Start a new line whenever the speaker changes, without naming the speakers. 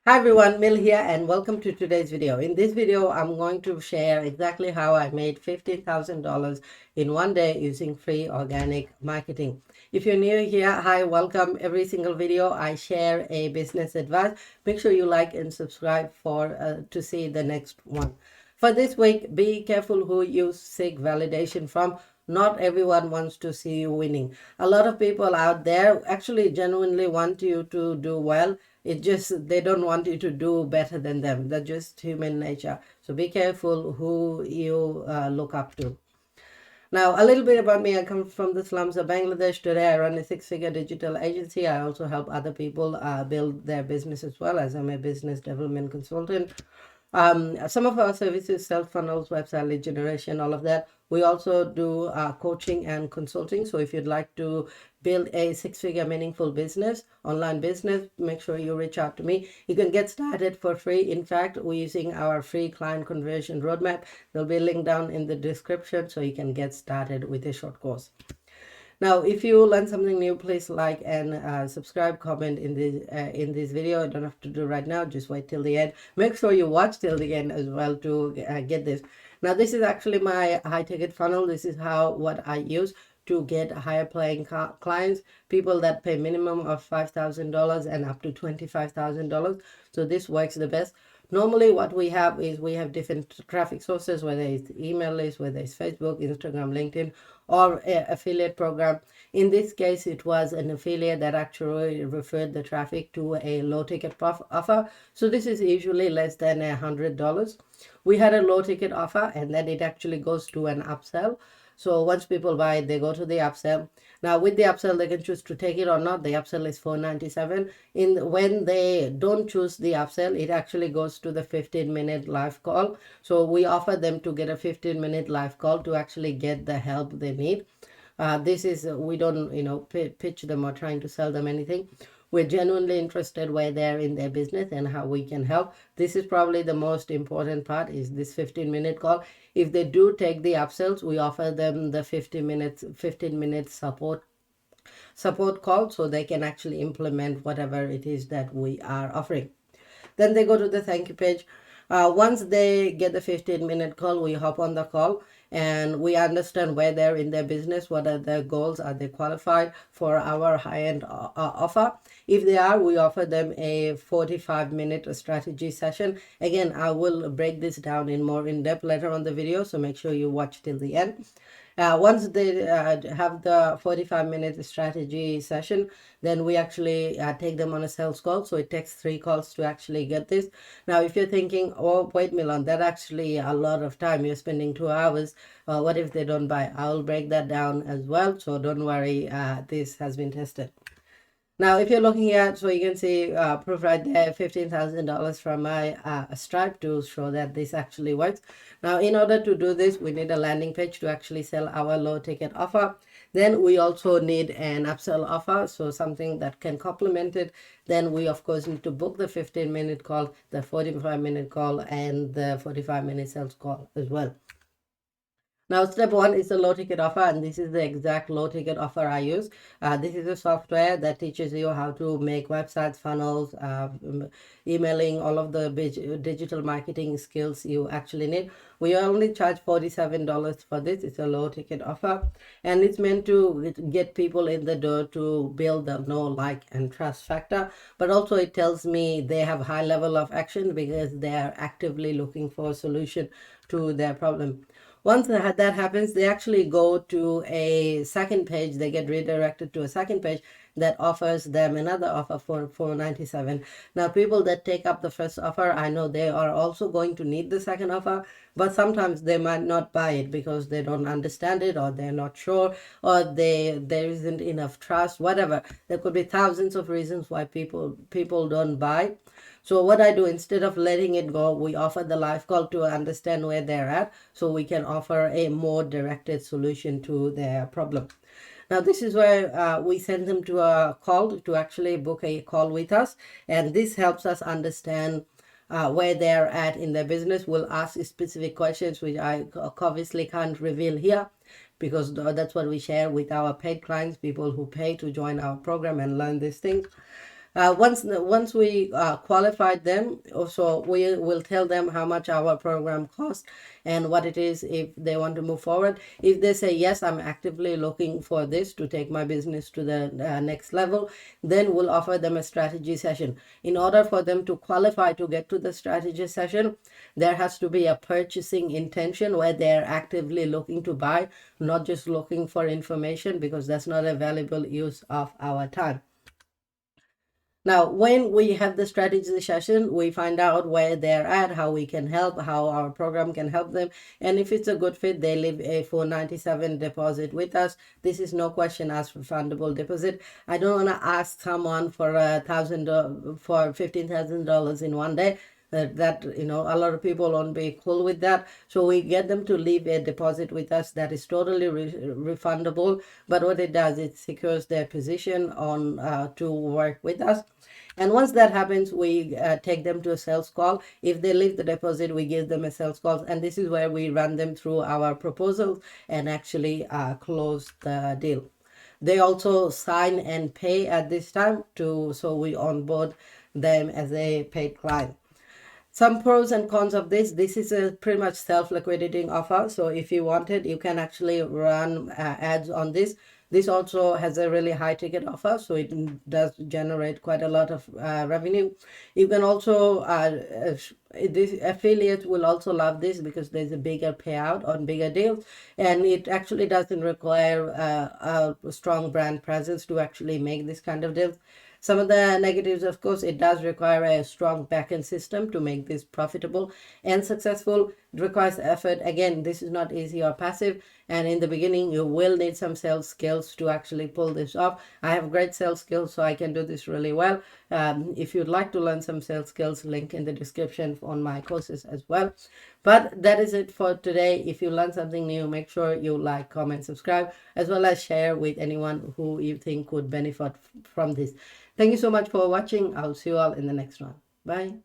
Hi everyone, Mill here and welcome to today's video. In this video, I'm going to share exactly how I made $15,000 in one day using free organic marketing. If you're new here, hi, welcome. Every single video I share a business advice. Make sure you like and subscribe to see the next one. For this week, be careful who you seek validation from. Not everyone wants to see you winning. A lot of people out there actually genuinely want you to do well. It just they don't want you to do better than them. That's just human nature. So be careful who you look up to. Now, a little bit about me. I come from the slums of Bangladesh. Today, I run a six-figure digital agency. I also help other people build their business as well, as I'm a business development consultant. Some of our services, sales funnels, website lead generation, all of that. We also do coaching and consulting. So if you'd like to build a six-figure meaningful business, online business, make sure you reach out to me. You can get started for free. In fact, we're using our free client conversion roadmap. There'll be a link down in the description so you can get started with a short course. Now, if you learn something new, please like and subscribe, comment in this video. You don't have to do right now. Just wait till the end. Make sure you watch till the end as well to get this. Now, this is actually my high ticket funnel. This is what I use to get higher paying clients, people that pay minimum of $5,000 and up to $25,000. So this works the best. Normally what we have is we have different traffic sources, whether it's email list, whether it's Facebook, Instagram, LinkedIn, or affiliate program. In this case, it was an affiliate that actually referred the traffic to a low ticket offer. So this is usually less than $100. We had a low ticket offer and then it actually goes to an upsell. So once people buy it, they go to the upsell. Now with the upsell, they can choose to take it or not. The upsell is $497. When they don't choose the upsell, it actually goes to the 15-minute live call. So we offer them to get a 15-minute live call to actually get the help they need. This is we don't pitch them or trying to sell them anything. We're genuinely interested where they're in their business and how we can help. This is probably the most important part, is this 15-minute call. If they do take the upsells, we offer them the 15 minute support call so they can actually implement whatever it is that we are offering. Then they go to the thank you page. Once they get the 15-minute call, we hop on the call and we understand where they're in their business, what are their goals, are they qualified for our high-end offer. If they are, we offer them a 45-minute strategy session. Again, I will break this down in more in-depth later on the video, so make sure you watch till the end. Once they have the 45-minute strategy session, then we actually take them on a sales call. So it takes 3 calls to actually get this. Now, if you're thinking, oh, wait, Milan, that actually a lot of time. You're spending 2 hours. What if they don't buy? I'll break that down as well. So don't worry, this has been tested. Now, if you're looking at, so you can see proof right there, $15,000 from my Stripe to show that this actually works. Now, in order to do this, we need a landing page to actually sell our low ticket offer. Then we also need an upsell offer, so something that can complement it. Then we, of course, need to book the 15-minute call, the 45-minute call, and the 45-minute sales call as well. Now, step 1 is the low ticket offer, and this is the exact low ticket offer I use. This is a software that teaches you how to make websites, funnels, emailing, all of the digital marketing skills you actually need. We only charge $47 for this. It's a low ticket offer, and it's meant to get people in the door to build the know, like, and trust factor. But also it tells me they have high level of action because they are actively looking for a solution to their problem. Once that happens, they actually go to a second page. They get redirected to a second page that offers them another offer for $497. Now, people that take up the first offer, I know they are also going to need the second offer, but sometimes they might not buy it because they don't understand it, or they're not sure, or there isn't enough trust, whatever. There could be thousands of reasons why people don't buy. So what I do, instead of letting it go, we offer the live call to understand where they're at, so we can offer a more directed solution to their problem. Now, this is where we send them to a call to actually book a call with us, and this helps us understand where they're at in their business. We'll ask specific questions, which I obviously can't reveal here, because that's what we share with our paid clients, people who pay to join our program and learn these things. Once we qualified them, also we will tell them how much our program costs and what it is if they want to move forward. If they say yes, I'm actively looking for this to take my business to the next level, then we'll offer them a strategy session. In order for them to qualify to get to the strategy session, there has to be a purchasing intention where they're actively looking to buy, not just looking for information, because that's not a valuable use of our time. Now, when we have the strategy session, we find out where they're at, how we can help, how our program can help them. And if it's a good fit, they leave a $497 deposit with us. This is no question asked refundable deposit. I don't want to ask someone for $15,000 in one day. That a lot of people won't be cool with that, so we get them to leave a deposit with us that is totally refundable. But what it does, it secures their position on to work with us. And once that happens, we take them to a sales call. If they leave the deposit, we give them a sales call, and this is where we run them through our proposals and actually close the deal. They also sign and pay at this time so we onboard them as a paid client. Some pros and cons of this is a pretty much self-liquidating offer, so if you want it, you can actually run ads on this. This also has a really high ticket offer, so it does generate quite a lot of revenue. You can also this affiliates will also love this because there's a bigger payout on bigger deals, and it actually doesn't require a strong brand presence to actually make this kind of deals. Some of the negatives, of course, it does require a strong backend system to make this profitable and successful. It requires effort. Again, this is not easy or passive. And in the beginning, you will need some sales skills to actually pull this off. I have great sales skills, so I can do this really well. If you'd like to learn some sales skills, link in the description on my courses as well. But that is it for today. If you learned something new, make sure you like, comment, subscribe, as well as share with anyone who you think would benefit from this. Thank you so much for watching. I'll see you all in the next one. Bye.